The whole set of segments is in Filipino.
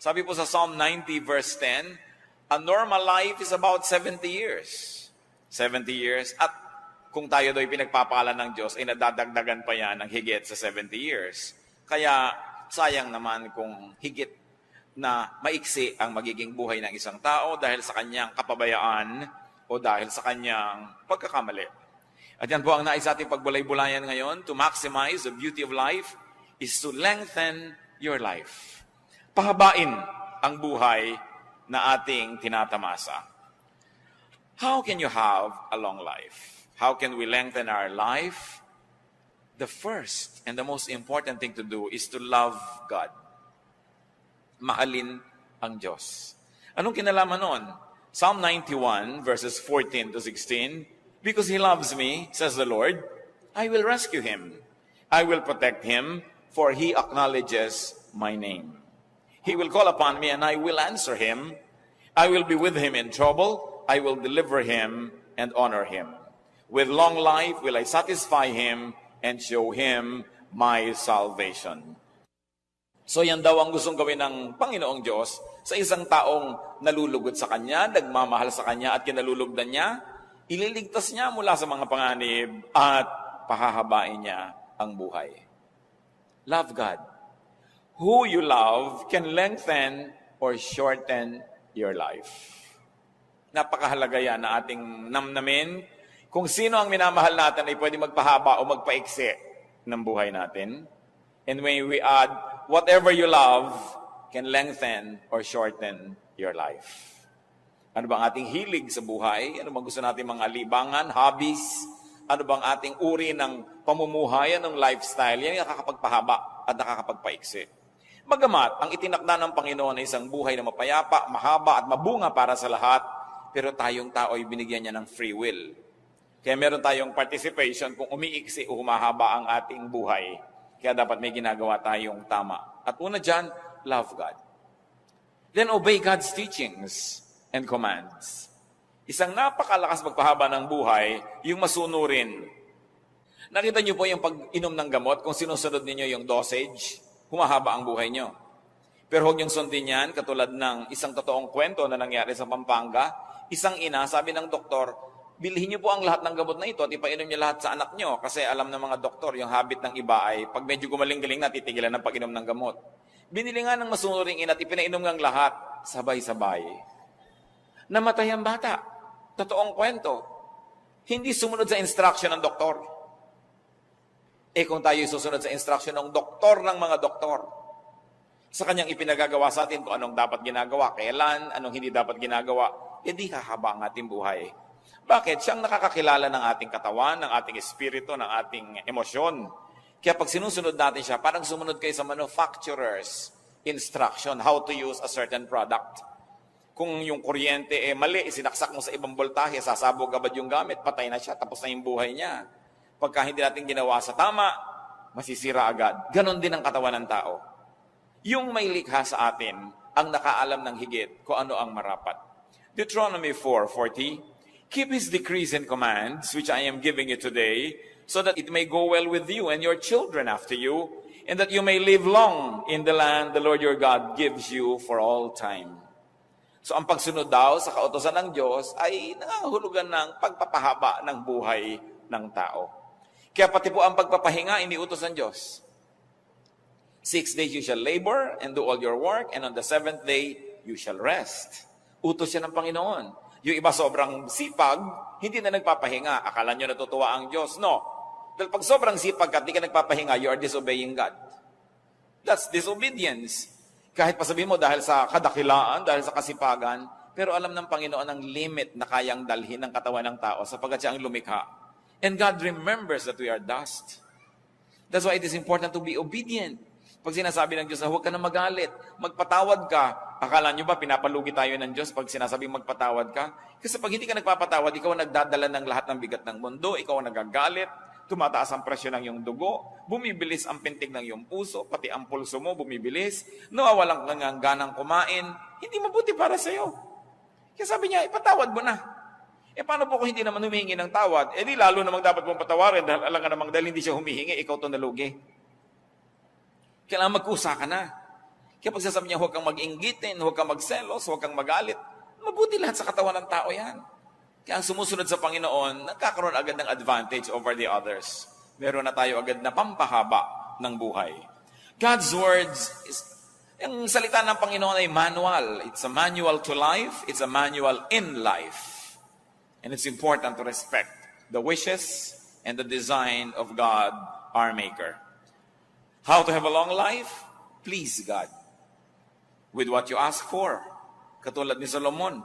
Sabi po sa Psalm 90 verse 10, a normal life is about 70 years. 70 years. At kung tayo do'y pinagpapalan ng Diyos, ay nadadagdagan pa yan ng higit sa 70 years. Kaya sayang naman kung higit na maiksi ang magiging buhay ng isang tao dahil sa kanyang kapabayaan o dahil sa kanyang pagkakamali. At yan po ang nais ating pagbulay-bulayan ngayon. To maximize the beauty of life is to lengthen your life. Pahabain ang buhay na ating tinatamasa. How can you have a long life? How can we lengthen our life? The first and the most important thing to do is to love God. Mahalin ang Diyos. Anong kinalaman nun? Psalm 91 verses 14 to 16, because He loves me, says the Lord, I will rescue Him. I will protect Him, for He acknowledges my name. He will call upon me, and I will answer Him. I will be with Him in trouble. I will deliver Him and honor Him. With long life will I satisfy Him and show Him my salvation. So yan daw ang gustong gawin ng Panginoong Diyos sa isang taong nalulugod sa Kanya, nagmamahal sa Kanya at kinalulugdan niya, ililigtas niya mula sa mga panganib at pahahabain niya ang buhay. Love God. Who you love can lengthen or shorten your life. Napakahalaga yan na ating namnamin. Kung sino ang minamahal natin ay pwede magpahaba o magpaiksi ng buhay natin. And when we add, whatever you love can lengthen or shorten your life. Ano bang ating hilig sa buhay? Ano bang gusto natin mga libangan, hobbies? Ano bang ating uri ng pamumuhay, ng lifestyle? Yan yung nakakapagpahaba at nakakapagpaiksi. Bagamat, ang itinakda ng Panginoon ay isang buhay na mapayapa, mahaba at mabunga para sa lahat, pero tayong tao ay binigyan niya ng free will. Kaya meron tayong participation kung umiiksi o humahaba ang ating buhay. Kaya dapat may ginagawa tayong tama. At una dyan, love God. Then obey God's teachings and commands. Isang napakalakas magpahaba ng buhay, yung masunurin. Nakita niyo po yung pag-inom ng gamot, kung sinusunod ninyo yung dosage, humahaba ang buhay niyo. Pero huwag niyong sundin yan, katulad ng isang totoong kwento na nangyari sa Pampanga. Isang ina, sabi ng doktor, bilhin niyo po ang lahat ng gamot na ito at ipainom niyo lahat sa anak niyo. Kasi alam ng mga doktor, yung habit ng iba ay pag medyo gumaling-galing na, titigilan ng pag-inom ng gamot. Binili nga ng masunuring ina at ipinainom ng lahat, sabay-sabay. Namatay ang bata. Totoong kwento. Hindi sumunod sa instruction ng doktor. Kung tayo susunod sa instruction ng doktor ng mga doktor, sa kanyang ipinagagawa sa atin kung anong dapat ginagawa, kailan, anong hindi dapat ginagawa, di hahaba ang ating buhay. Bakit? Siyang nakakakilala ng ating katawan, ng ating espiritu, ng ating emosyon. Kaya pag sinusunod natin siya, parang sumunod kayo sa manufacturer's instruction, how to use a certain product. Kung yung kuryente mali, sinaksak mo sa ibang voltahe, sasabog agad yung gamit, patay na siya, tapos na yung buhay niya. Pagka hindi natin ginawa sa tama, masisira agad. Ganon din ang katawan ng tao. Yung may likha sa atin, ang nakaalam ng higit kung ano ang marapat. Deuteronomy 4:40, keep His decrees and commands, which I am giving you today, so that it may go well with you and your children after you, and that you may live long in the land the Lord your God gives you for all time. So ang pagsunod daw sa kautosan ng Diyos ay nangangahulugan ng pagpapahaba ng buhay ng tao. Kaya pati po ang pagpapahinga, iniutos ng Diyos. 6 days you shall labor and do all your work, and on the 7th day you shall rest. Utos yan ng Panginoon. Yung iba sobrang sipag, hindi na nagpapahinga. Akala nyo natutuwa ang Diyos. No. Dahil pag sobrang sipag ka, hindi ka nagpapahinga, you are disobeying God. That's disobedience. Kahit pa sabihin mo dahil sa kadakilaan, dahil sa kasipagan, pero alam ng Panginoon ang limit na kayang dalhin ng katawan ng tao sapagkat siya ang lumikha. And God remembers that we are dust. That's why it is important to be obedient. Pag sinasabi ng Diyos na huwag ka na magalit, magpatawad ka. Akala nyo ba pinapalugi tayo ng Diyos pag sinasabing magpatawad ka? Kasi pag hindi ka nagpapatawad, ikaw ang nagdadala ng lahat ng bigat ng mundo, ikaw ang nagagalit, tumataas ang presyo ng iyong dugo, bumibilis ang pintig ng iyong puso, pati ang pulso mo bumibilis, nawawalan ka ng ganang kumain, hindi mabuti para sa iyo. Kaya sabi niya, ipatawad mo na. Paano po kung hindi naman humihingi ng tawad? Di lalo namang dapat mong patawarin dahil alam ka namang dahil hindi siya humihingi, ikaw to nalugi. Kailangan magkusa ka na. Kaya pag sasabi niya, huwag kang mag-inggitin, huwag kang magselos, huwag kang magalit, mabuti lahat sa katawan ng tao yan. Kaya ang sumusunod sa Panginoon, nagkakaroon agad ng advantage over the others. Meron na tayo agad na pampahaba ng buhay. God's words, ang salita ng Panginoon ay manual. It's a manual to life. It's a manual in life. And it's important to respect the wishes and the design of God, our Maker. How to have a long life? Please God with what you ask for. Katulad ni Solomon.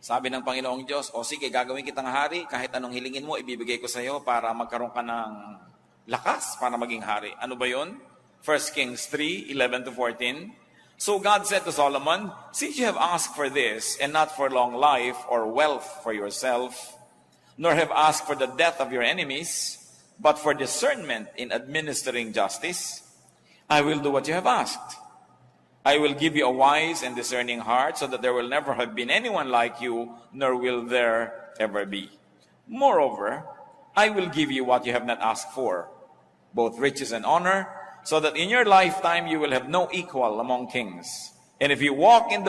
Sabi ng Panginoong Diyos, o sige, gagawin kitang hari, kahit anong hilingin mo, ibibigay ko sa iyo para magkaroon ka ng lakas para maging hari. Ano ba yun? 1 Kings 3:11-14. So God said to Solomon, since you have asked for this, and not for long life or wealth for yourself, nor have asked for the death of your enemies, but for discernment in administering justice, I will do what you have asked. I will give you a wise and discerning heart, so that there will never have been anyone like you, nor will there ever be. Moreover, I will give you what you have not asked for, both riches and honor, so that in your lifetime you will have no equal among kings. And if you walk in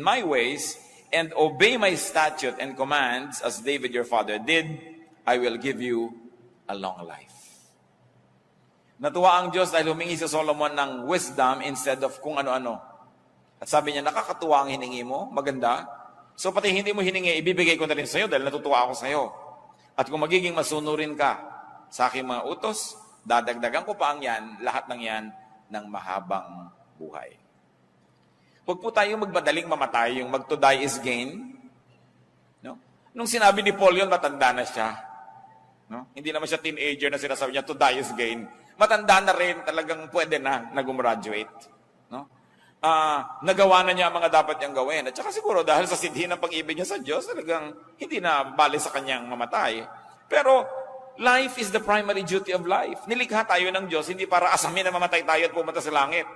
my ways, and obey my statute and commands, as David your father did, I will give you a long life. Natuwa ang Diyos dahil humingi si Solomon ng wisdom instead of kung ano-ano. At sabi niya, nakakatuwa ang hiningi mo, maganda. So pati hindi mo hiningi, ibibigay ko na rin sa iyo dahil natutuwa ako sa iyo. At kung magiging masunurin ka sa aking mga utos, dadagdagan ko pa ang yan, lahat ng yan, ng mahabang buhay. Huwag po tayo magmadaling mamatay, yung mag to die is gain. No? Nung sinabi ni Paul yun, matanda na siya. No? Hindi naman siya teenager na sinasabi niya, to die is gain. Matanda na rin, talagang pwede na gumraduate. No? Nagawa na niya ang mga dapat niyang gawin. At saka siguro dahil sa sidhi ng pag-ibig niya sa Diyos, talagang hindi na bali sa kanyang mamatay. Pero life is the primary duty of life. Nilikha tayo ng Diyos, hindi para asamin na mamatay tayo at pumunta sa langit.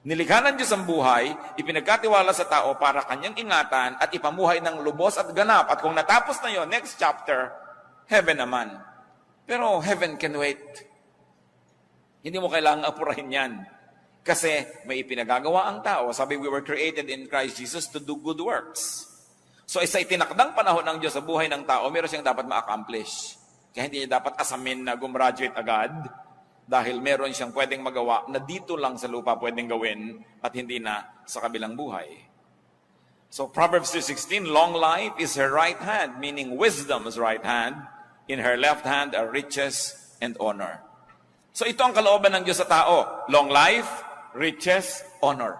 Nilikha ng Diyos ang buhay, ipinagkatiwala sa tao para kanyang ingatan at ipamuhay ng lubos at ganap. At kung natapos na yon, next chapter, heaven naman. Pero heaven can wait. Hindi mo kailangang apurahin yan. Kasi may ipinagagawa ang tao. Sabi, we were created in Christ Jesus to do good works. So isa itinakdang panahon ng Diyos sa buhay ng tao, meron siyang dapat ma-accomplish. Kaya hindi niya dapat asamin na gumraduate agad dahil meron siyang pwedeng magawa na dito lang sa lupa pwedeng gawin at hindi na sa kabilang buhay. So Proverbs 2:16, long life is her right hand, meaning wisdom's right hand. In her left hand are riches and honor. So ito ang kalooban ng Diyos sa tao. Long life, riches, honor.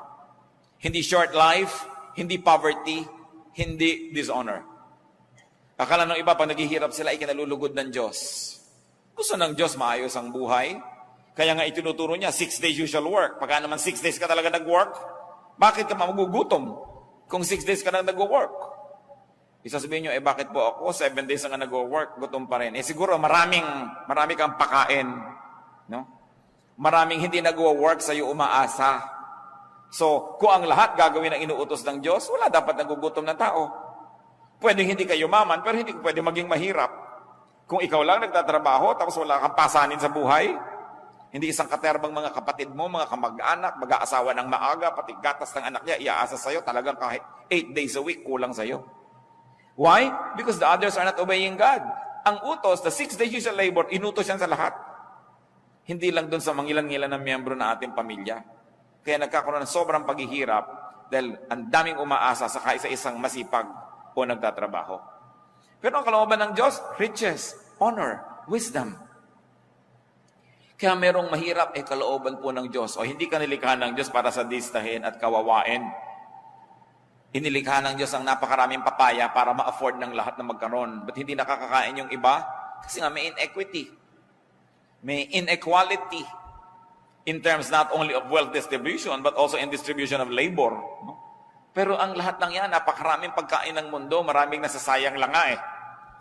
Hindi short life, hindi poverty, hindi dishonor. Akala ng iba, pag naghihirap sila, ay kinalulugod ng Diyos. Gusto ng Diyos maayos ang buhay. Kaya nga itinuturo niya, 6 days you shall work. Pagka naman 6 days ka talaga nag-work, bakit ka magugutom kung 6 days ka na nag-work? Isasabihin nyo, bakit po ako 7 days na nag-work, gutom pa rin. Siguro marami kang pakain. No? Maraming hindi nag-work sa iyo umaasa. So, kung ang lahat gagawin ang inuutos ng Diyos, wala dapat nagugutom ng tao. Pwedeng hindi kayo maman, pero hindi pwede maging mahirap. Kung ikaw lang nagtatrabaho, tapos wala kang pasanin sa buhay, hindi isang katerbang mga kapatid mo, mga kamag-anak, mag-aasawa ng maaga, pati gatas ng anak niya, iaasa sa'yo, talagang kahit 8 days a week, kulang sa'yo. Why? Because the others are not obeying God. Ang utos, the 6 days you shall labor, inutos yan sa lahat. Hindi lang doon sa mangilan-ngilan ng miyembro na ating pamilya. Kaya nagkakaroon ng sobrang paghihirap dahil ang daming umaasa sa kaisa-isang masipag o nagtatrabaho. Pero ang kalooban ng Diyos, riches, honor, wisdom. Kaya merong mahirap, kalooban po ng Diyos. O hindi ka nilikha ng Diyos para sadistahin at kawawain. Inilikha ng Diyos ang napakaraming papaya para ma-afford ng lahat na magkaroon. Ba't hindi nakakakain yung iba? Kasi nga may inequity. May inequality in terms not only of wealth distribution but also in distribution of labor. Pero ang lahat ng yan, napakaraming pagkain ng mundo, maraming nasasayang lang nga .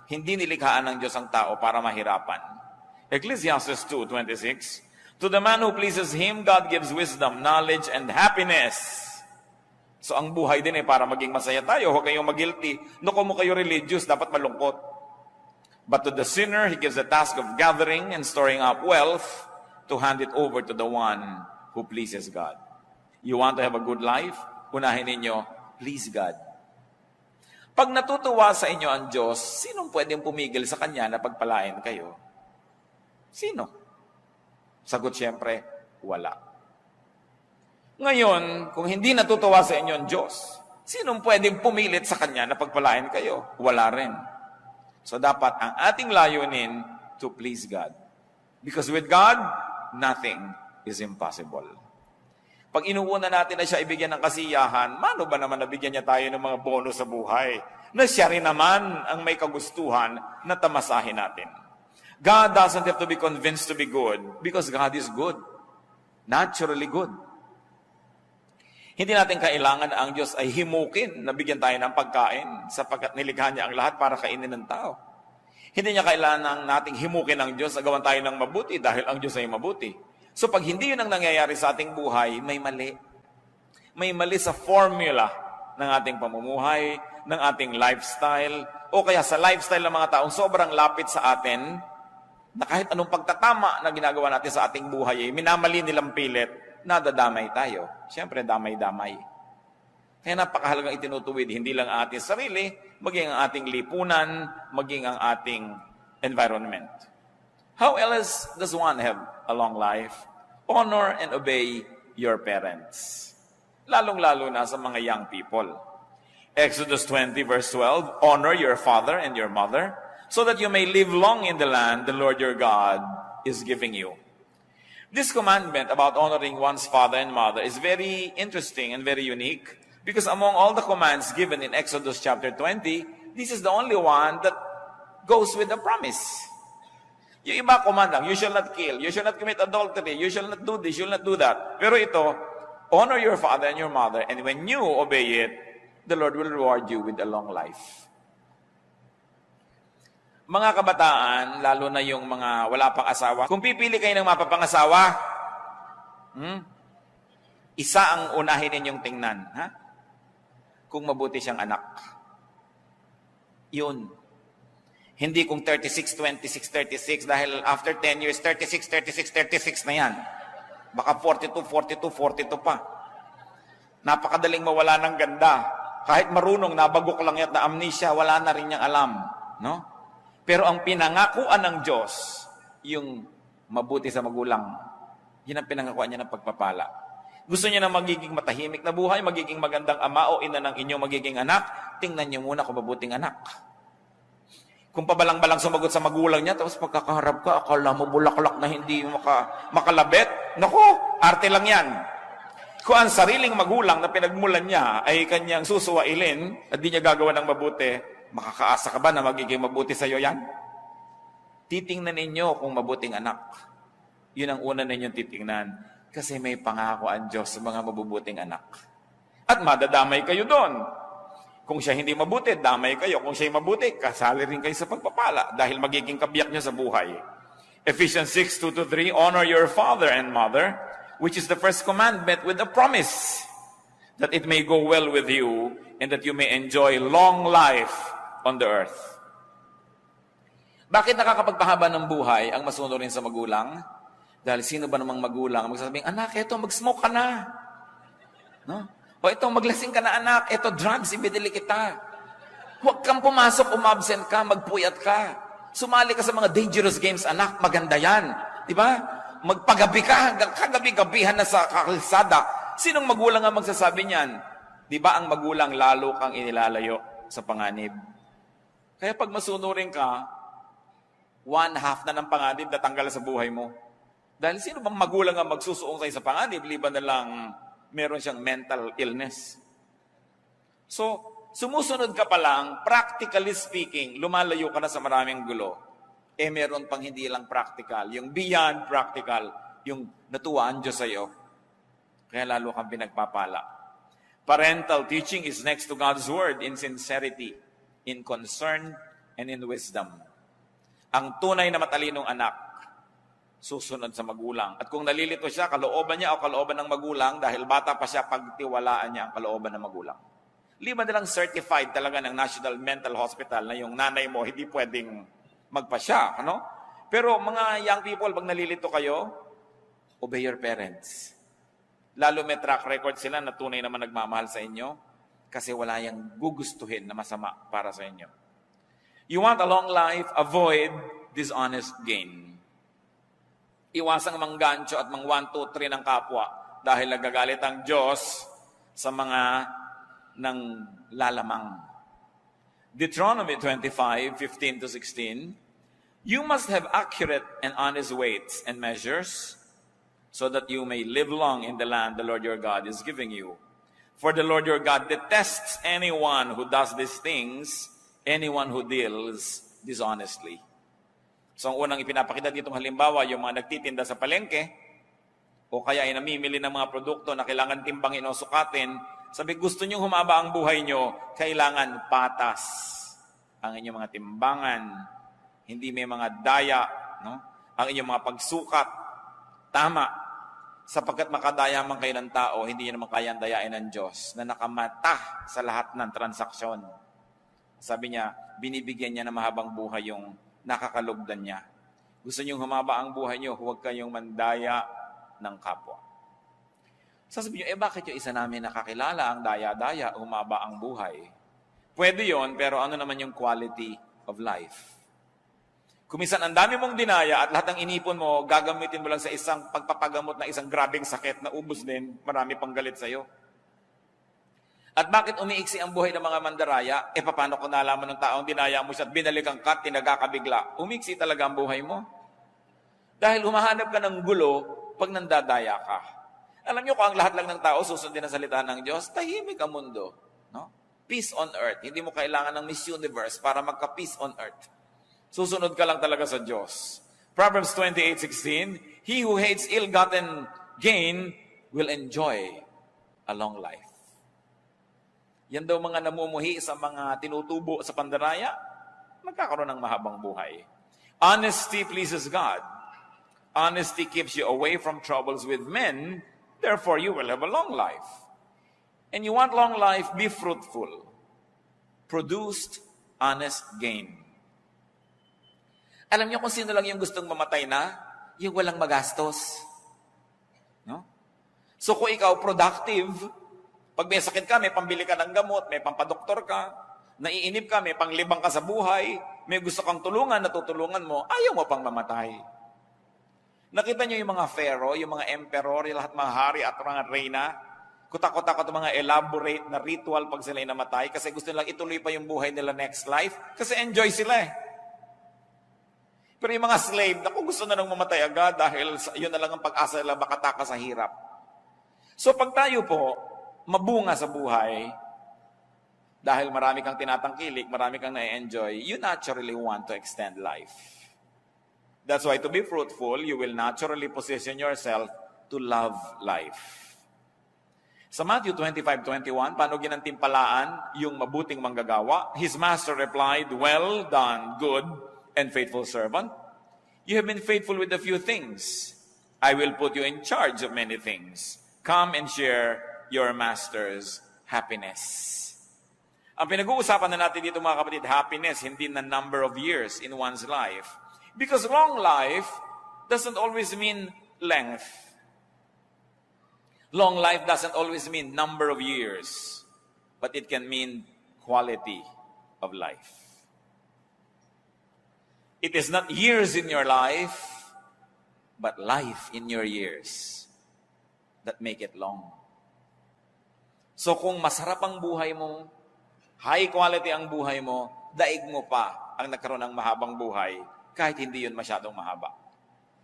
Hindi nilikhaan ng Diyos ang tao para mahirapan. Ecclesiastes 2:26, to the man who pleases Him, God gives wisdom, knowledge, and happiness. So ang buhay din para maging masaya tayo. Huwag kayong mag-guilty. Kung mo kayo religious, dapat malungkot. But to the sinner, He gives the task of gathering and storing up wealth to hand it over to the one who pleases God. You want to have a good life? Unahin ninyo, please God. Pag natutuwa sa inyo ang Diyos, sinong pwedeng pumigil sa Kanya na pagpalain kayo? Sino? Sagot siyempre, wala. Ngayon, kung hindi natutuwa sa inyo ang Diyos, sinong pwedeng pumilit sa Kanya na pagpalain kayo? Wala rin. So dapat ang ating layunin to please God. Because with God, nothing is impossible. Pag inuuna natin na siya ibigyan ng kasiyahan, mano ba naman nabigyan niya tayo ng mga bonus sa buhay na siya rin naman ang may kagustuhan na tamasahin natin? God doesn't have to be convinced to be good because God is good. Naturally good. Hindi natin kailangan ang Diyos ay himukin na bigyan tayo ng pagkain sapagkat nilikha niya ang lahat para kainin ng tao. Hindi niya kailangan nating himukin ang Diyos na gawan tayo ng mabuti dahil ang Diyos ay mabuti. So pag hindi yun ang nangyayari sa ating buhay, may mali. May mali sa formula ng ating pamumuhay, ng ating lifestyle, o kaya sa lifestyle ng mga taong sobrang lapit sa atin, na kahit anong pagtatama na ginagawa natin sa ating buhay, minamali nilang pilit, nadadamay tayo. Siyempre, damay-damay. Kaya napakahalagang itinutuwid, hindi lang ang ating sarili, maging ang ating lipunan, maging ang ating environment. How else does one have a long life? Honor and obey your parents. Lalong-lalo na sa mga young people. Exodus 20 verse 12, honor your father and your mother, so that you may live long in the land the Lord your God is giving you. This commandment about honoring one's father and mother is very interesting and very unique because among all the commands given in Exodus chapter 20, this is the only one that goes with a promise. Yung iba command lang, you shall not kill, you shall not commit adultery, you shall not do this, you shall not do that. Pero ito, honor your father and your mother, and when you obey it, the Lord will reward you with a long life. Mga kabataan, lalo na yung mga wala pang asawa, kung pipili kayo ng mapapangasawa, isa ang unahin ninyong tingnan. Ha? Kung mabuti siyang anak. Yun. Hindi kung 36, 26, 36, dahil after 10 years, 36, 36, 36 na yan. Baka 42, 42, 42 pa. Napakadaling mawala ng ganda. Kahit marunong, nabagok lang yan na amnesia, wala na rin niyang alam. No? Pero ang pinangakuan ng Diyos, yung mabuti sa magulang, yun ang pinangakuan niya ng pagpapala. Gusto niya na magiging matahimik na buhay, magiging magandang ama o ina ng inyong magiging anak, tingnan niyo muna kung mabuting anak. Kung pabalang-balang sumagot sa magulang niya, tapos pagkakaharap ka, akala mo bulaklak na hindi makalabit, naku, arte lang yan. Kung ang sariling magulang na pinagmulan niya ay kanyang susuwailin at di niya gagawa ng mabuti, makakaasa ka ba na magiging mabuti sa iyo yan? Titingnan ninyo kung mabuting anak. Yun ang una ninyong titingnan. Kasi may pangako ang Diyos sa mga mabubuting anak. At madadamay kayo doon. Kung siya hindi mabuti, damay kayo. Kung siya mabuti, kasali rin kayo sa pagpapala dahil magiging kabiyak niya sa buhay. Ephesians 6:2-3, honor your father and mother, which is the first commandment with a promise that it may go well with you and that you may enjoy long life on the earth. Bakit nakakapagpahaba ng buhay ang masunurin sa magulang? Dahil sino ba namang magulang magsasabing, anak, eto, mag-smoke ka na. No? O ito, maglasing ka na, anak. Ito, drugs, ibidili kita. Huwag kang pumasok, umabsent ka, magpuyat ka. Sumali ka sa mga dangerous games, anak. Maganda yan. Diba? Magpagabi ka hanggang kagabi-gabihan na sa kalsada. Sinong magulang ang magsasabi niyan? Diba ang magulang lalo kang inilalayo sa panganib? Kaya pag masunurin ka, 1/2 na ng panganib natanggal sa buhay mo. Dahil sino bang magulang ang magsusuong sa'yo sa panganib, liban na lang meron siyang mental illness. So, sumusunod ka pa lang, practically speaking, lumalayo ka na sa maraming gulo. Meron pang hindi lang practical, yung beyond practical, yung natuwaan Diyos sa'yo. Kaya lalo kang pinagpapala. Parental teaching is next to God's word in sincerity, in concern, and in wisdom. Ang tunay na matalinong anak, susunod sa magulang. At kung nalilito siya, kalooban niya o kalooban ng magulang, dahil bata pa siya, pagtiwalaan niya ang kalooban ng magulang. Liban na lang certified talaga ng National Mental Hospital na yung nanay mo hindi pwedeng magpasya. Ano? Pero mga young people, pag nalilito kayo, obey your parents. Lalo may track record sila na tunay naman nagmamahal sa inyo kasi wala yang gugustuhin na masama para sa inyo. You want a long life, avoid dishonest gain. Iwasang manggancho at mang 1, 2, 3 ng kapwa dahil nagagalit ang Diyos sa mga nang lalamang. Deuteronomy 25:15-16, you must have accurate and honest weights and measures so that you may live long in the land the Lord your God is giving you. For the Lord your God detests anyone who does these things, anyone who deals dishonestly. So ang unang ipinapakita ditong halimbawa, yung mga nagtitinda sa palengke, o kaya ay namimili ng mga produkto na kailangan timbangin o sukatin, sabi, gusto nyo humaba ang buhay nyo, kailangan patas ang inyong mga timbangan, hindi may mga daya, no? Ang inyong mga pagsukat, tama, sapagkat makadaya man kayo ng tao, hindi nyo naman kayang dayain ng Diyos na nakamata sa lahat ng transaksyon. Sabi niya, binibigyan niya na mahabang buhay yung nakakalugdan niya. Gusto niyong humaba ang buhay niyo, huwag kayong mandaya ng kapwa. Sasabihin niyo, bakit yung isa namin nakakilala ang daya-daya, humaba ang buhay? Pwede yon, pero ano naman yung quality of life? Kuminsan, ang dami mong dinaya at lahat ng inipon mo, gagamitin mo lang sa isang pagpapagamot na isang grabing sakit na ubos din, marami pang galit sa'yo. At bakit umiiksi ang buhay ng mga mandaraya? Paano kung nalaman ng taong dinaya mo siya at binalikan ka, tinagakabigla? Umiiksi talaga ang buhay mo. Dahil humahanap ka ng gulo pag nandadaya ka. Alam niyo kung ang lahat lang ng tao susundin ang salita ng Diyos, tahimik ang mundo. No? Peace on earth. Hindi mo kailangan ng Miss Universe para magka-peace on earth. Susunod ka lang talaga sa Diyos. Proverbs 28:16, he who hates ill-gotten gain will enjoy a long life. Yan daw mga namumuhi sa mga tinutubo sa pandaraya, magkakaroon ng mahabang buhay. Honesty pleases God. Honesty keeps you away from troubles with men, therefore you will have a long life. And you want long life, be fruitful. Produced honest gain. Alam niyo kung sino lang yung gustong mamatay na? Yung walang magastos. No? So kung ikaw productive, pag may sakit ka, may pambili ka ng gamot, may pampadoktor ka, naiinip ka, may panglibang ka sa buhay, may gusto kang tulungan, natutulungan mo, ayaw mo pang mamatay. Nakita niyo yung mga pharaoh, yung mga emperor, yung lahat mga hari at mga reyna, kutak-kutak at mga elaborate na ritual pag sila namatay kasi gusto nilang ituloy pa yung buhay nila next life kasi enjoy sila eh. Pero yung mga slave, naku, gusto na nang mamatay agad dahil yun na lang ang pag-asa nila makatakas sa hirap. So pag tayo po, mabunga sa buhay, dahil marami kang tinatangkilik, marami kang na-enjoy, you naturally want to extend life. That's why to be fruitful, you will naturally position yourself to love life. Sa Matthew 25:21, paano ginantimpalaan yung mabuting manggagawa? His master replied, well done, good and faithful servant. You have been faithful with a few things. I will put you in charge of many things. Come and share your master's happiness. Ang pinag-uusapan na natin dito mga kapatid, happiness, hindi na number of years in one's life. Because long life doesn't always mean length. Long life doesn't always mean number of years, but it can mean quality of life. It is not years in your life, but life in your years that make it long. So kung masarap ang buhay mo, high quality ang buhay mo, daig mo pa ang nagkaroon ng mahabang buhay, kahit hindi yun masyadong mahaba.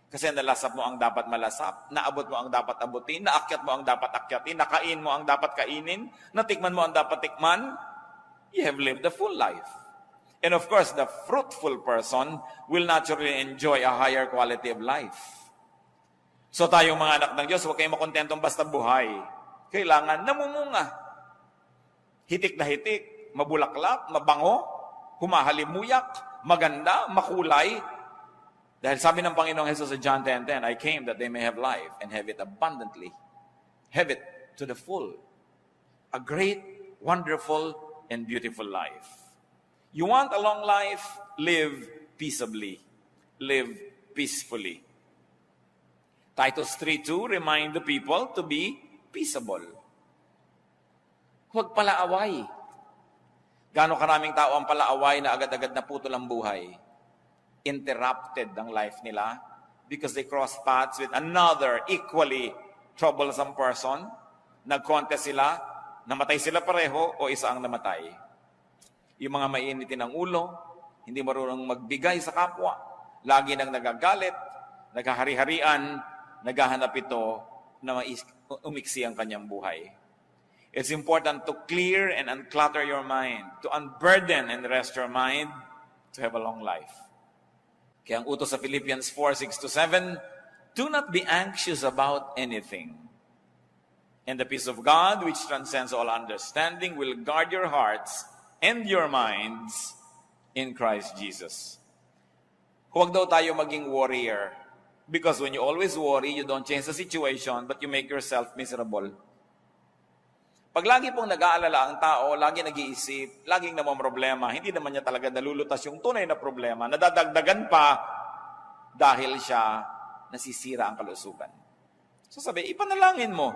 Kasi nalasap mo ang dapat malasap, naabot mo ang dapat abutin, naakyat mo ang dapat akyatin, nakain mo ang dapat kainin, natikman mo ang dapat tikman, you have lived a full life. And of course, the fruitful person will naturally enjoy a higher quality of life. So tayong mga anak ng Diyos, huwag kayong makontentong basta buhay. Kailangan namumunga. Hitik na hitik, mabulaklak, mabango, humahalimuyak, maganda, makulay. Dahil sabi ng Panginoong Jesus sa John 10:10, I came that they may have life and have it abundantly. Have it to the full. A great, wonderful, and beautiful life. You want a long life? Live peaceably. Live peacefully. Titus 3:2 remind the people to be peaceable. Huwag palaaway. Gaano karaming tao ang palaaway na agad-agad na putol ang buhay? Interrupted ang life nila because they cross paths with another equally troublesome person. Nag-contest sila, namatay sila pareho o isa ang namatay. Yung mga mainitin ng ulo, hindi marunong magbigay sa kapwa, lagi nang nagagalit, naghahari-harian, naghahanap ito na umiksi ang kanyang buhay. It's important to clear and unclutter your mind, to unburden and rest your mind, to have a long life. Kaya ang utos sa Philippians 4:6-7, do not be anxious about anything. And the peace of God, which transcends all understanding, will guard your hearts and your minds in Christ Jesus. Huwag daw tayo maging warrior. Because when you always worry, you don't change the situation, but you make yourself miserable. Pag lagi pong nag-aalala ang tao, lagi nag-iisip, laging namamroblema, hindi naman niya talaga nalulutas yung tunay na problema, nadadagdagan pa dahil siya nasisira ang kalusugan. So sabi, ipanalangin mo.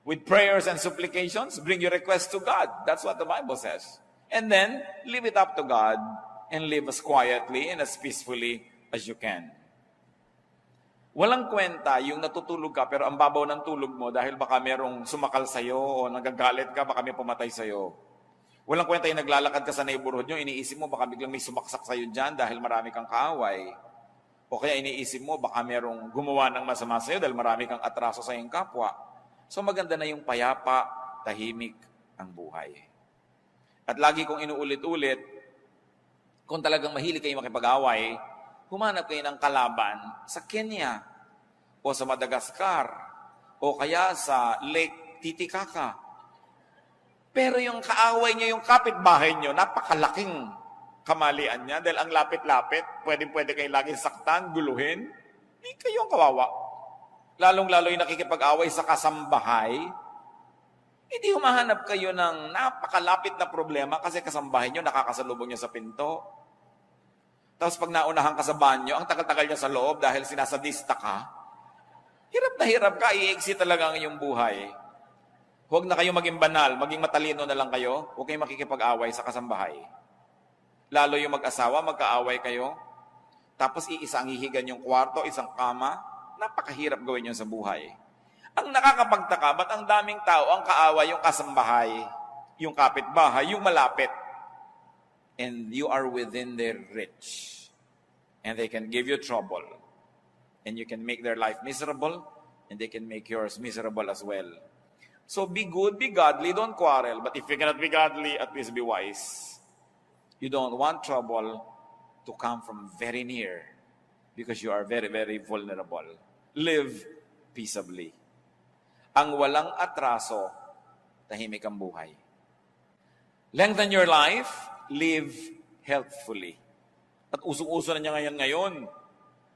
With prayers and supplications, bring your request to God. That's what the Bible says. And then, leave it up to God and live as quietly and as peacefully as you can. Walang kwenta yung natutulog ka pero ang babaw ng tulog mo dahil baka merong sumakal sa'yo o nagagalit ka, baka may pumatay sa'yo. Walang kwenta yung naglalakad ka sa neighborhood nyo, iniisip mo baka biglang may sumaksak sa'yo dyan dahil marami kang kaaway. O kaya iniisip mo baka merong gumawa ng masama sa'yo dahil marami kang atraso sa iyong kapwa. So maganda na yung payapa, tahimik ang buhay. At lagi kong inuulit-ulit, kung talagang mahilig kayo makipag-away, humanap kayo ng kalaban sa Kenya o sa Madagascar o kaya sa Lake Titicaca. Pero yung kaaway nyo, yung kapitbahay nyo, napakalaking kamalian niya dahil ang lapit-lapit, pwede kayo laging saktan, guluhin. Hindi kayong kawawa. Lalong-lalo yung nakikipag-away sa kasambahay, hindi humahanap kayo ng napakalapit na problema kasi kasambahay nyo, nakakasalubong nyo sa pinto. Tapos pag naunahan ka sa banyo, ang tagal-tagal niya sa loob dahil sinasadista ka, hirap ka, iiksi talaga ang iyong buhay. Huwag na kayo maging banal, maging matalino na lang kayo, huwag kayong makikipag-away sa kasambahay. Lalo yung mag-asawa, magkaaway kayo, tapos iisa ang hihigan yung kwarto, isang kama, napakahirap gawin yun sa buhay. Ang nakakapagtaka, ba't ang daming tao ang kaaway yung kasambahay, yung kapitbahay, yung malapit? And you are within their reach. And they can give you trouble. And you can make their life miserable, and they can make yours miserable as well. So be good, be godly, don't quarrel. But if you cannot be godly, at least be wise. You don't want trouble to come from very near because you are very, very vulnerable. Live peaceably. Ang walang atraso, tahimik ang buhay. Lengthen your life, live healthfully. At usong-uso na niya ngayon.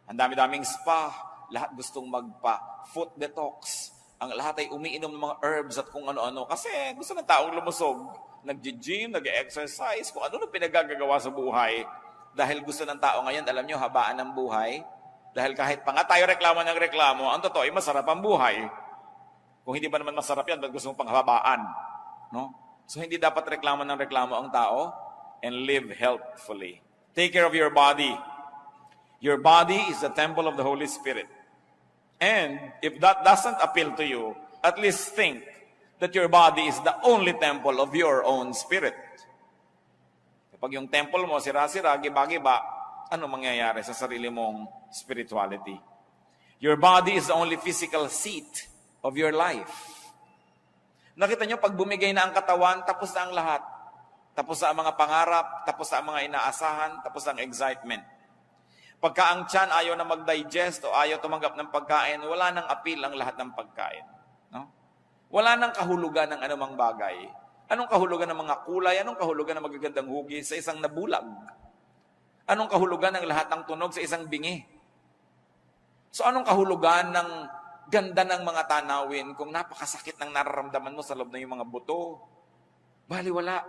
Ang dami-daming spa. Lahat gustong magpa-foot detox. Ang lahat ay umiinom ng mga herbs at kung ano-ano. Kasi gusto ng taong lumusog. Nag-gym, nag-exercise, kung ano pinagagagawa sa buhay. Dahil gusto ng tao ngayon, alam nyo, habaan ng buhay. Dahil kahit pa nga tayo reklamo ng reklamo, ang totoo ay masarap ang buhay. Kung hindi ba naman masarap yan, ba't gusto mong panghabaan? No? So hindi dapat reklamo ng reklamo ang tao and live healthfully. Take care of your body. Your body is the temple of the Holy Spirit. And if that doesn't appeal to you, at least think that your body is the only temple of your own spirit. Kapag yung temple mo, sira-sira, giba-giba, ano mangyayari sa sarili mong spirituality? Your body is the only physical seat of your life. Nakita nyo, pag bumigay na ang katawan, tapos na ang lahat. Tapos na ang mga pangarap, tapos na ang mga inaasahan, tapos na ang excitement. Pagka ang tiyan ayaw na mag-digest o ayaw tumanggap ng pagkain, wala nang appeal ang lahat ng pagkain. No? Wala nang kahulugan ng anumang bagay. Anong kahulugan ng mga kulay? Anong kahulugan ng magagandang hugis sa isang nabulag? Anong kahulugan ng lahat ng tunog sa isang bingi? So anong kahulugan ng ganda ng mga tanawin kung napakasakit ng nararamdaman mo sa loob ng yung mga buto? Baliwala.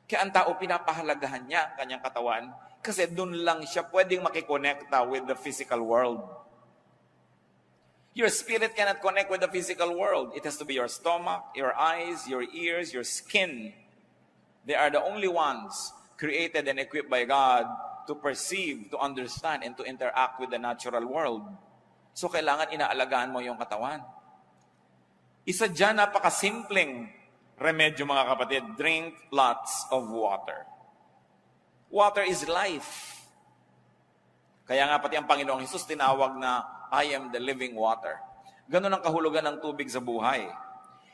Kaya ang tao pinapahalagahan niya ang kanyang katawan kasi doon lang siya pwedeng makikonekta with the physical world. Your spirit cannot connect with the physical world. It has to be your stomach, your eyes, your ears, your skin. They are the only ones created and equipped by God to perceive, to understand, and to interact with the natural world. So kailangan inaalagaan mo yung katawan. Isa dyan, napakasimpleng remedyo mga kapatid. Drink lots of water. Water is life. Kaya nga pati ang Panginoong Hesus tinawag na, I am the living water. Ganun ang kahulugan ng tubig sa buhay.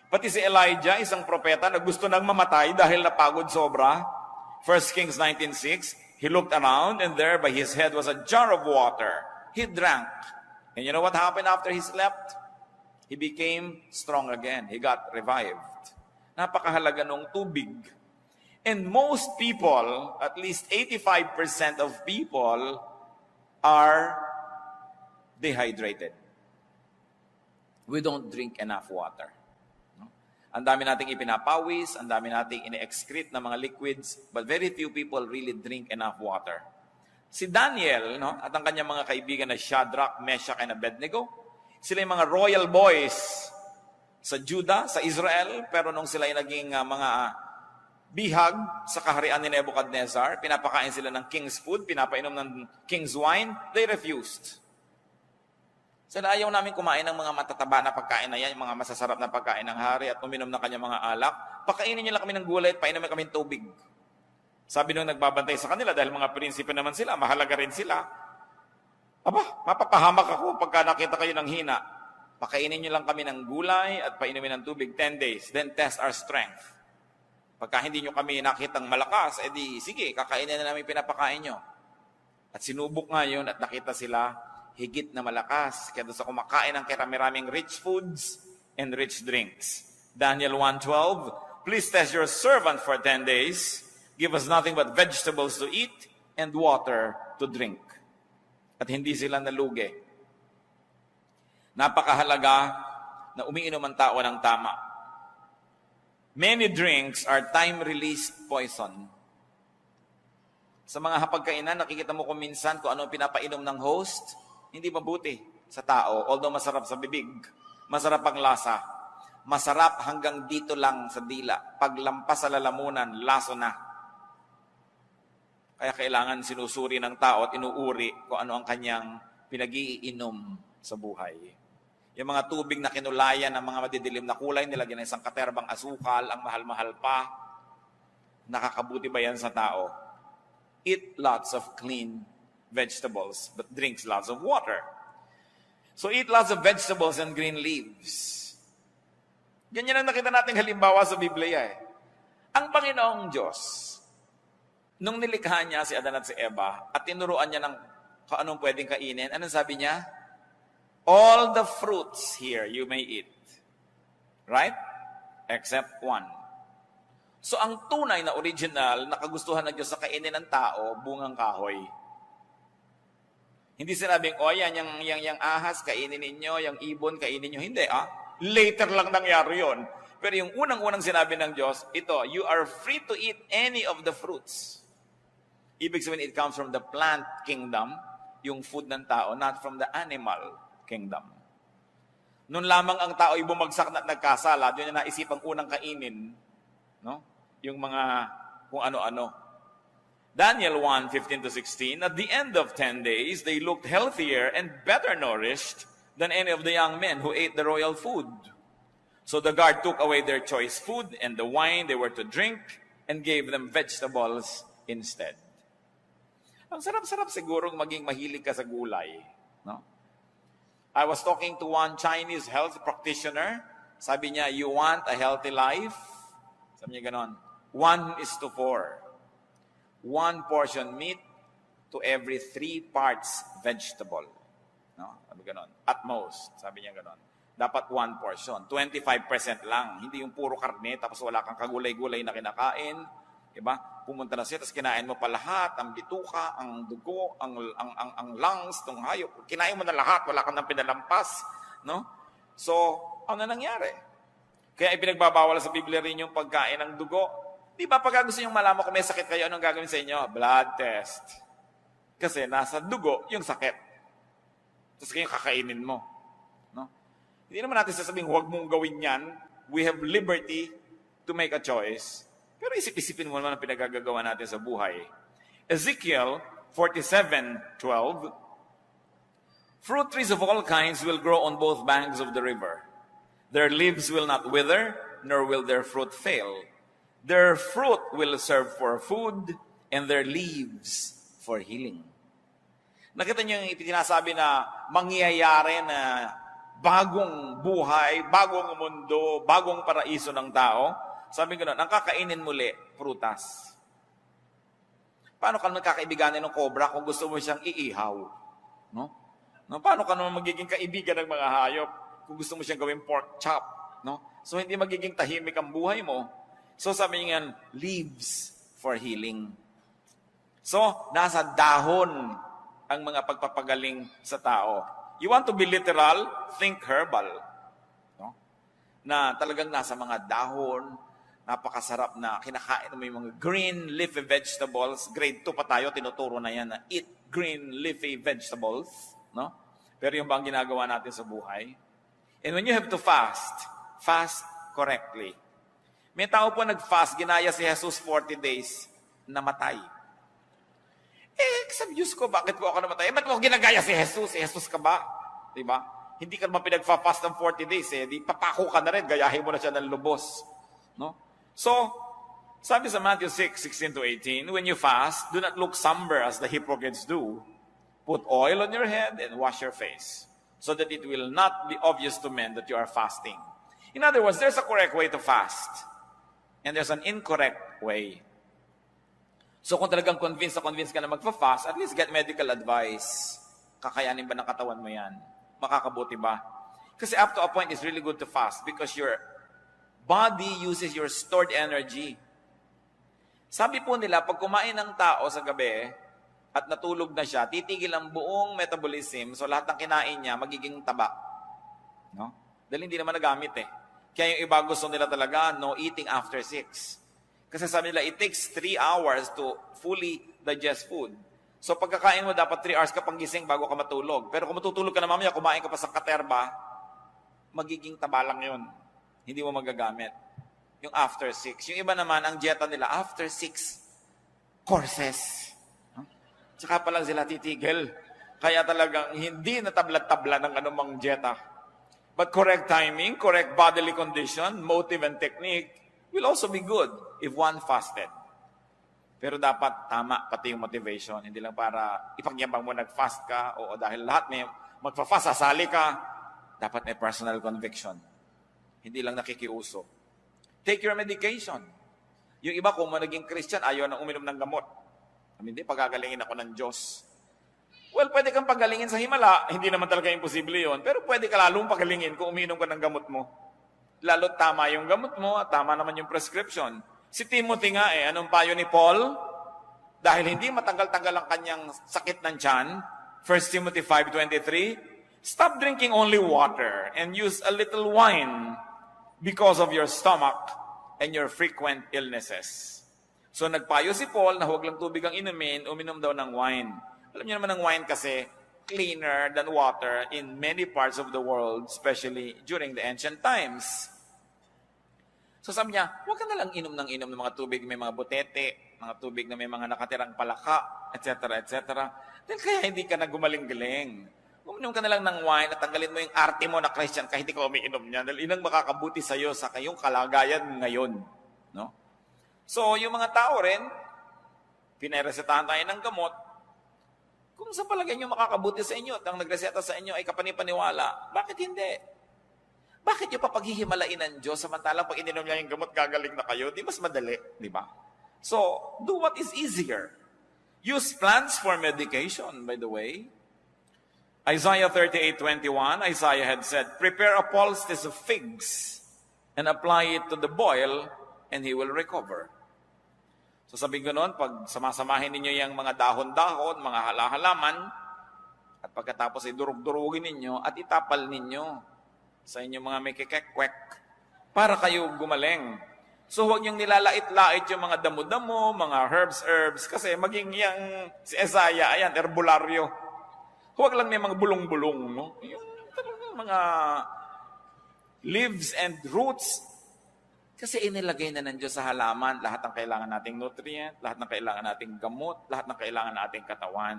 Pati si Elijah, isang propeta na gusto nang mamatay dahil napagod sobra. 1 Kings 19:6, he looked around and there by his head was a jar of water. He drank. And you know what happened after he slept? He became strong again. He got revived. Napakahalaga ng tubig. And most people, at least 85% of people, are dehydrated. We don't drink enough water. No? Ang dami nating ipinapawis, ang dami nating ine-excrete na mga liquids, but very few people really drink enough water. Si Daniel, no, at ang kanyang mga kaibigan na Shadrach, Meshach, and Abednego, sila yung mga royal boys sa Judah, sa Israel, pero nung sila yung naging mga bihag sa kaharian ni Nebuchadnezzar, pinapakain sila ng king's food, pinapainom ng king's wine, they refused. Sila ayaw namin kumain ng mga matataba na pagkain na yan, yung mga masasarap na pagkain ng hari at uminom ng kanyang mga alak. Pakainin niyo lang kami ng gulay at painumin kami ng tubig. Sabi nung nagbabantay sa kanila, dahil mga prinsipe naman sila, mahalaga rin sila. Aba, mapapahamak ako pagka nakita kayo ng hina. Pakainin niyo lang kami ng gulay at painumin ng tubig 10 days, then test our strength. Pagka hindi nyo kami nakitang malakas, edi sige, kakainin na namin pinapakain nyo. At sinubok nga yun at nakita sila higit na malakas. Kaya doon sa kumakain ng karami-raming rich foods and rich drinks. Daniel 1:12, please test your servant for 10 days. Give us nothing but vegetables to eat and water to drink. At hindi sila nalugi. Napakahalaga na umiinom ang tao ng tama. Many drinks are time-released poison. Sa mga hapagkainan, nakikita mo kung minsan kung ano pinapainom ng host, hindi mabuti sa tao. Although masarap sa bibig, masarap ang lasa. Masarap hanggang dito lang sa dila. Paglampas sa lalamunan, laso na. Kaya kailangan sinusuri ng tao at inuuri kung ano ang kanyang pinag-iinom sa buhay. Yung mga tubig na kinulayan ng mga madidilim na kulay, nilagyan ng isang katerbang asukal, ang mahal-mahal pa. Nakakabuti ba yan sa tao? Eat lots of clean vegetables, but drinks lots of water. So eat lots of vegetables and green leaves. Ganyan ang nakita nating halimbawa sa Biblia eh. Ang Panginoong Diyos, nung nilikha niya si Adan at si Eva, at tinuruan niya ng kung anong pwedeng kainin, anong sabi niya? All the fruits here you may eat. Right? Except one. So ang tunay na original na kagustuhan ng Diyos sa kainin ng tao, bungang kahoy. Hindi sinabing, yung ahas, kainin ninyo, yung ibon, kainin ninyo. Hindi, later lang nangyari yun. Pero yung unang-unang sinabi ng Diyos, ito, you are free to eat any of the fruits. Ibig sabihin, it comes from the plant kingdom, yung food ng tao, not from the animal kingdom. Noon lamang ang tao ay bumagsak na nagkasala, doon na naisipang unang kainin, no? Yung mga kung ano-ano. Daniel 1:15-16, at the end of 10 days, they looked healthier and better nourished than any of the young men who ate the royal food. So the guard took away their choice food and the wine they were to drink and gave them vegetables instead. Ang sarap-sarap siguro maging mahilig ka sa gulay, no? I was talking to one Chinese health practitioner. Sabi niya, you want a healthy life? Sabi niya ganon. 1:4. 1 portion meat to every 3 parts vegetable. No? Sabi ganon. At most. Sabi niya ganon. Dapat 1 portion. 25% lang. Hindi yung puro karne, tapos wala kang kagulay-gulay na kinakain. Diba? Pumunta na siya, tapos kinain mo pa lahat, ang bituka, ang dugo, ang lungs, ng hayop. Kinain mo na lahat, wala kang nang pinalampas. No? So, ano nangyari? Kaya ipinagbabawal sa Biblia rin yung pagkain ng dugo. Di ba pagka gusto nyo malaman kung may sakit kayo, anong gagawin sa inyo? Blood test. Kasi nasa dugo yung sakit. Tapos kayo kakainin mo. No? Hindi naman natin sasabihin, huwag mong gawin yan. We have liberty to make a choice. Pero isip-isipin mo naman ang pinagagagawa natin sa buhay. Ezekiel 47:12, fruit trees of all kinds will grow on both banks of the river. Their leaves will not wither, nor will their fruit fail. Their fruit will serve for food, and their leaves for healing. Nakita niyo yung ipinasabi na mangyayari na bagong buhay, bagong mundo, bagong paraiso ng tao. Sabi ko na, ang kakainin muli, prutas. Paano ka magkakaibiganin ng cobra kung gusto mo siyang iihaw? No? Paano ka naman magiging kaibigan ng mga hayop kung gusto mo siyang gawing pork chop? No? So, hindi magiging tahimik ang buhay mo. So, sabi niya, leaves for healing. So, nasa dahon ang mga pagpapagaling sa tao. You want to be literal? Think herbal. No? Na talagang nasa mga dahon, napakasarap na kinakain mo yung mga green leafy vegetables. Grade 2 pa tayo, tinuturo na yan na eat green leafy vegetables. No? Pero yung bang ginagawa natin sa buhay? And when you have to fast, fast correctly. May tao po nag-fast, ginaya si Jesus 40 days, namatay. Sabi Diyos ko, bakit po ako namatay? Ba't mo ginagaya si Jesus? Si Jesus ka ba? Diba? Hindi ka naman pinagfa-fast ng 40 days. Di papako ka na rin, gayahin mo na siya ng lubos. No? So, sabi sa Matthew 6:16-18, when you fast, do not look somber as the hypocrites do. Put oil on your head and wash your face, so that it will not be obvious to men that you are fasting. In other words, there's a correct way to fast, and there's an incorrect way. So kung talagang convinced ka na magpa-fast, at least get medical advice. Kakayanin ba ng katawan mo yan? Makakabuti ba? Kasi up to a point, it's really good to fast because your body uses your stored energy. Sabi po nila, pag kumain ng tao sa gabi at natulog na siya, titigil ang buong metabolism, so lahat ng kinain niya, magiging taba. No? Dahil hindi naman nagamit eh. Kaya yung iba gusto nila talaga, no eating after 6. Kasi sabi nila, it takes 3 hours to fully digest food. So pagkakain mo, dapat 3 hours ka pang gising bago ka matulog. Pero kung matutulog ka na mamaya, kumain ka pa sa katerba, magiging taba lang yun. Hindi mo magagamit. Yung after 6. Yung iba naman, ang dieta nila, after 6 courses. Tsaka pa lang sila titigil. Kaya talagang hindi natabla-tabla ng anumang dieta. But correct timing, correct bodily condition, motive and technique, will also be good if one fasted. Pero dapat tama pati yung motivation. Hindi lang para ipagyabang mo nag-fast ka o dahil lahat may magpa-fast, sasali ka. Dapat may personal conviction. Hindi lang nakikiuso. Take your medication. Yung iba kung naging Christian, ayaw na uminom ng gamot. Hindi, pagagalingin ako ng Diyos. Well, pwede kang pagalingin sa himala. Hindi naman talaga imposible yon. Pero pwede ka lalong pagalingin kung uminom ka ng gamot mo. Lalo tama yung gamot mo at tama naman yung prescription. Si Timothy nga anong payo ni Paul? Dahil hindi matanggal-tanggal ang kanyang sakit ng tiyan, 1 Timothy 5:23, stop drinking only water and use a little wine because of your stomach and your frequent illnesses. So nagpayo si Paul na huwag lang tubig ang inumin, uminom daw ng wine. Alam niyo naman ang wine kasi cleaner than water in many parts of the world, especially during the ancient times. So sabi niya, huwag ka na lang inom ng mga tubig, may mga butete, mga tubig na may mga nakatirang palaka, etc., etc. Dahil kaya hindi ka na gumaling-galing. Uminom ka na lang ng wine at tanggalin mo yung arte mo na Christian kahit hindi ka umiinom niya. Dahil inang makakabuti sa iyo sa kayong kalagayan ngayon. No? So yung mga tao rin, pinaresetahan tayo ng gamot. Kung sa palagay nyo makakabuti sa inyo at ang nagreseta sa inyo ay kapanipaniwala, bakit hindi? Bakit yung papaghihimalain ng Diyos samantalang pag ininom niya yung gamot, gagaling na kayo? Di mas madali, di ba? So, do what is easier. Use plants for medication, by the way. Isaiah 38:21, Isaiah had said, prepare a poultice of figs and apply it to the boil and he will recover. So sabi ko noon, pag samasamahin ninyo yung mga dahon-dahon, mga halaman, at pagkatapos ay durug-durugin ninyo at itapal ninyo sa inyong mga may kikekwek para kayo gumaling. So huwag niyong nilalait-lait yung mga damo-damo, mga herbs, kasi maging yung si Isaiah, ayan, herbularyo. Huwag lang may mga bulong-bulong, no? Yung talagang mga leaves and roots. Kasi inilagay na ng Diyos sa halaman lahat ng kailangan nating nutrient, lahat ng kailangan nating gamot, lahat ng kailangan nating katawan.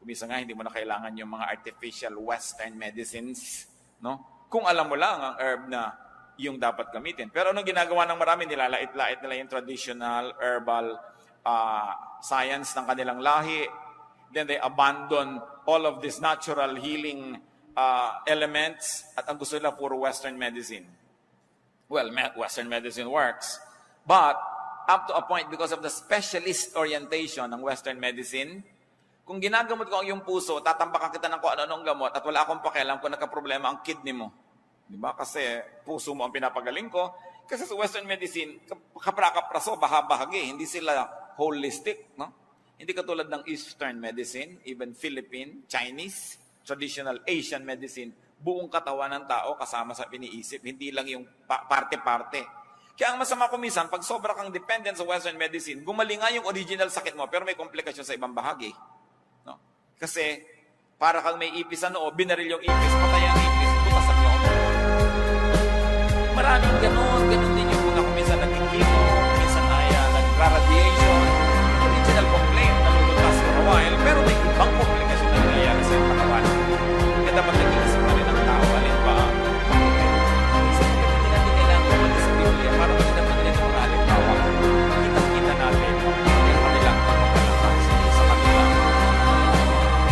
Kumisa nga, hindi mo na kailangan yung mga artificial western medicines, no? Kung alam mo lang ang herb na yung dapat gamitin. Pero anong ginagawa ng marami? Nilalait-lait nila yung traditional herbal science ng kanilang lahi. Then they abandon all of these natural healing elements at ang gusto nila puro western medicine. Well, western medicine works. But up to a point, because of the specialist orientation ng western medicine, kung ginagamot ko ang iyong puso, tatambakan kita ng kung ano-anong gamot at wala akong pakialam kung nagka-problema ang kidney mo. Diba? Kasi puso mo ang pinapagaling ko. Kasi sa western medicine, kapra-kapraso, bahagi, hindi sila holistic. No? Hindi katulad ng eastern medicine, even Philippine, Chinese, traditional Asian medicine, buong katawan ng tao kasama sa piniisip, hindi lang yung parte-parte. Kaya ang masama kumisan, pag sobra kang dependent sa western medicine, gumaling nga yung original sakit mo, pero may komplikasyon sa ibang bahagi. No? Kasi, para kang may ipis sa noo, binaril yung ipis, patay ang ipis, butas ang noo. Maraming ganun din yung mga kumisan nagkikimo, kumisan ay nagra-radiation, original complaint, nalulutas for a while, pero may ibang komplikasyon na nangyayari sa iyong katawan. Kaya dapat nag-iisip na rin ang tao, alin ba? Kasi hindi natin kailangan kumali sa Biblia para hindi naman nila yung mga halimbawa. Kita-kita natin yung kanilang pagpapalakas sa kanila.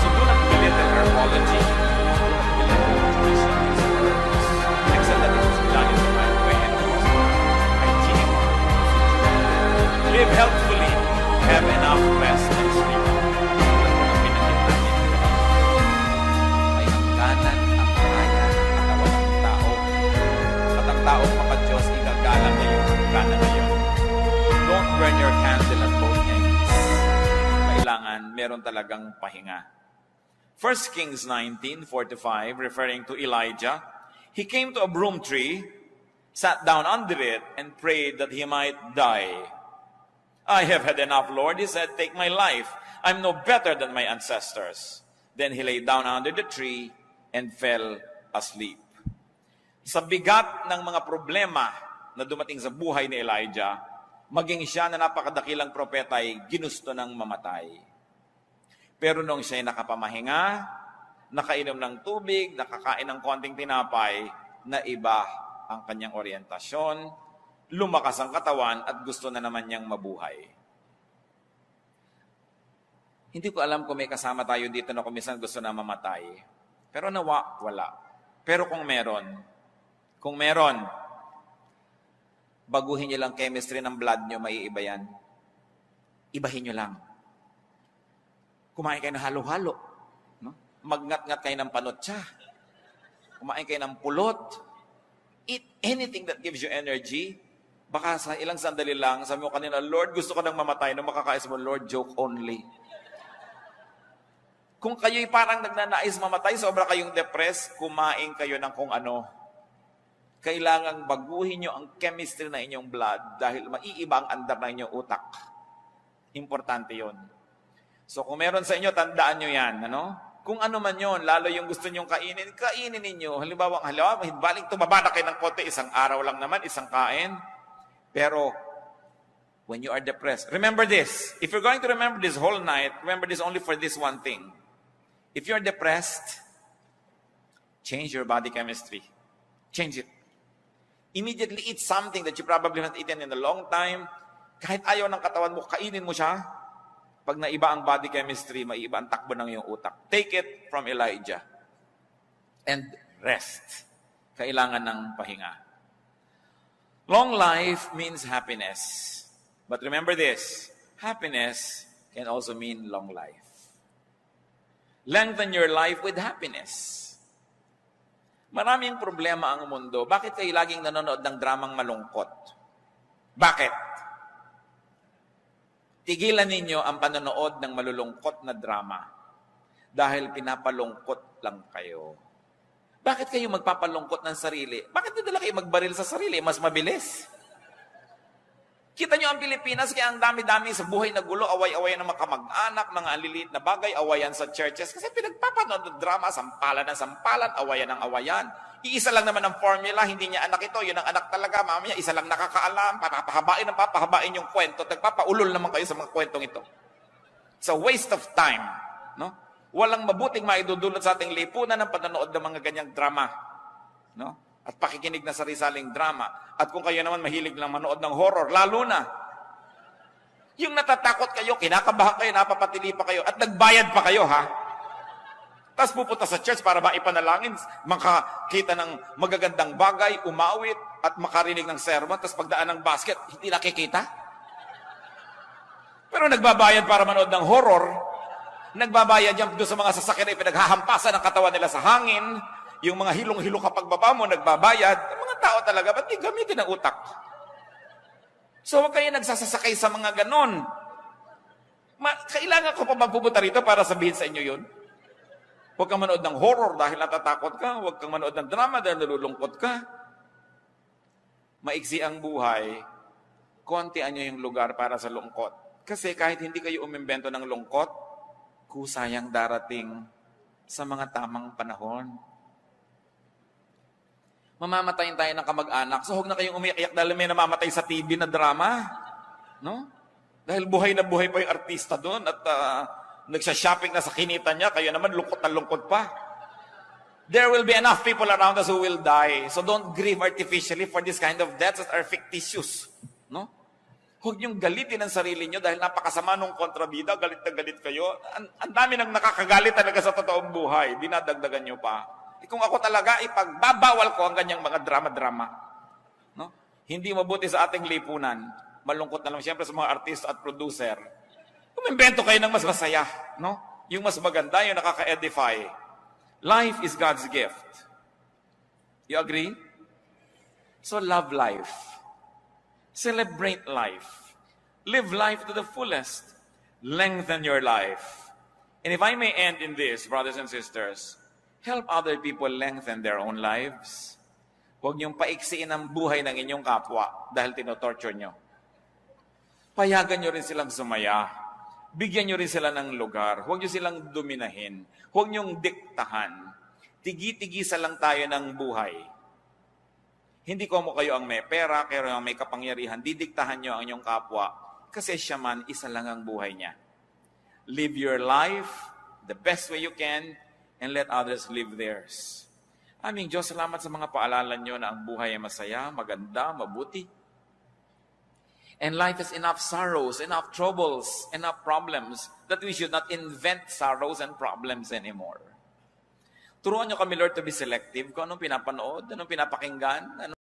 So do not belittle herbology. Do not belittle traditional herbs. Except that it was done in the right way and it was hygienic. Live healthfully. Have enough rest and sleep. Taong maka-Diyos, igagalang niya yung hangganan na yun. Don't burn your candle at both ends. Kailangan, meron talagang pahinga. 1 Kings 19:4-5, referring to Elijah, he came to a broom tree, sat down under it, and prayed that he might die. I have had enough, Lord, he said, take my life. I'm no better than my ancestors. Then he lay down under the tree and fell asleep. Sa bigat ng mga problema na dumating sa buhay ni Elijah, maging siya na napakadakilang propeta ay ginusto ng mamatay. Pero nung siya ay nakapamahinga, nakainom ng tubig, nakakain ng konting tinapay, naiba ang kanyang orientasyon, lumakas ang katawan at gusto na naman niyang mabuhay. Hindi ko alam kung may kasama tayo dito na kumisan gusto na mamatay. Pero nawa, wala. Pero kung meron, baguhin nyo lang chemistry ng blood nyo, may iba yan. Ibahin nyo lang. Kumain kayo ng halo-halo. No? Magngat-ngat kayo ng panotsa. Kumain kayo ng pulot. Eat anything that gives you energy. Baka sa ilang sandali lang, sabi mo kanina, Lord, gusto ko nang mamatay. Nung makakais mo, Lord, joke only. Kung kayo'y parang nagnanais mamatay, sobra kayong depressed, kumain kayo ng kung ano. Kailangang baguhin nyo ang chemistry na inyong blood dahil maiiba ang andar na inyong utak. Importante yon. So kung meron sa inyo, tandaan nyo yan. Ano? Kung ano man yon, lalo yung gusto nyong kainin ninyo. Halimbawa, baling tumaba na kayo ng konti, isang araw lang naman, isang kain. Pero, when you are depressed, remember this. If you're going to remember this whole night, remember this only for this one thing. If you're depressed, change your body chemistry. Change it. Immediately eat something that you probably haven't eaten in a long time. Kahit ayaw ng katawan mo, kainin mo siya. Pag naiba ang body chemistry, maiiba ang takbo ng iyong utak. Take it from Elijah. And rest. Kailangan ng pahinga. Long life means happiness. But remember this, happiness can also mean long life. Lengthen your life with happiness. Maraming problema ang mundo. Bakit kayo laging nanonood ng dramang malungkot? Bakit? Tigilan ninyo ang panonood ng malulungkot na drama dahil pinapalungkot lang kayo. Bakit kayo magpapalungkot ng sarili? Bakit nila kayo magbaril sa sarili? Mas mabilis. Kita nyo ang Pilipinas, kaya ang dami-dami sa buhay na gulo, away-awayan ng mga kamag-anak, mga aliliit na bagay, awayan sa churches. Kasi pinagpapanood ng drama, sampalan ng sampalan, awayan ng awayan. Iisa lang naman ang formula, hindi niya anak ito, yun ang anak talaga, mamaya isa lang nakakaalam, papahabain yung kwento, nagpapaulol naman kayo sa mga kwentong ito. It's a waste of time. No? Walang mabuting maidudulot sa ating lipunan ng panonood ng mga ganyang drama. No? At pakikinig na sari-saling drama. At kung kayo naman mahilig lang manood ng horror, lalo na, yung natatakot kayo, kinakabahan kayo, napapatili pa kayo, at nagbayad pa kayo, ha? Tapos pupunta sa church para maipanalangin, makakita ng magagandang bagay, umawit, at makarinig ng sermon, tapos pagdaan ng basket, hindi nakikita. Pero nagbabayad para manood ng horror, nagbabayad yan doon sa mga sasakyan na pinaghahampasan ng katawan nila sa hangin, yung mga hilong-hilo kapag baba mo, nagbabayad. Yung mga tao talaga, ba't di gamitin ang utak? So huwag kayo nagsasasakay sa mga ganon. Kailangan ko pa magpupunta rito para sabihin sa inyo yun? Huwag kang manood ng horror dahil natatakot ka. Huwag kang manood ng drama dahil nalulungkot ka. Maiksi ang buhay, kontian nyo yung lugar para sa lungkot. Kasi kahit hindi kayo umimbento ng lungkot, kusayang darating sa mga tamang panahon. Mamamatayin tayo ng kamag-anak, so huwag na kayong umiiyak dahil may namamatay sa TV na drama. No? Dahil buhay na buhay pa yung artista doon at nagsha-shopping na sa kinita niya, kayo naman lungkot na lungkot pa. There will be enough people around us who will die. So don't grieve artificially for this kind of deaths that are fictitious. No? Huwag niyong galitin ang sarili niyo dahil napakasama nung kontrabida, galit na galit kayo. Ang dami nang nakakagalit talaga sa totoong buhay. Dinadagdagan niyo pa. Kung ako talaga, ipagbabawal ko ang ganyang mga drama-drama. No? Hindi mabuti sa ating lipunan. Malungkot na lang siyempre sa mga artist at producer. Umimbento kayo ng mas masaya. No? Yung mas maganda, yung nakaka-edify. Life is God's gift. You agree? So love life. Celebrate life. Live life to the fullest. Lengthen your life. And if I may end in this, brothers and sisters, help other people lengthen their own lives. Huwag niyong paiksiin ang buhay ng inyong kapwa dahil tinotorture niyo. Payagan niyo rin silang sumaya. Bigyan niyo rin sila ng lugar. Huwag niyo silang dominahin. Huwag niyong diktahan. Tigi-tigisa lang tayo ng buhay. Hindi ko mo kayo ang may pera, kayo ang may kapangyarihan. Didiktahan niyo ang inyong kapwa kasi siya man, isa lang ang buhay niya. Live your life the best way you can and let others live theirs. Aming Diyos, salamat sa mga paalala niyo na ang buhay ay masaya, maganda, mabuti. And life has enough sorrows, enough troubles, enough problems that we should not invent sorrows and problems anymore. Turuan niyo kami, Lord, to be selective kung anong pinapanood, anong pinapakinggan,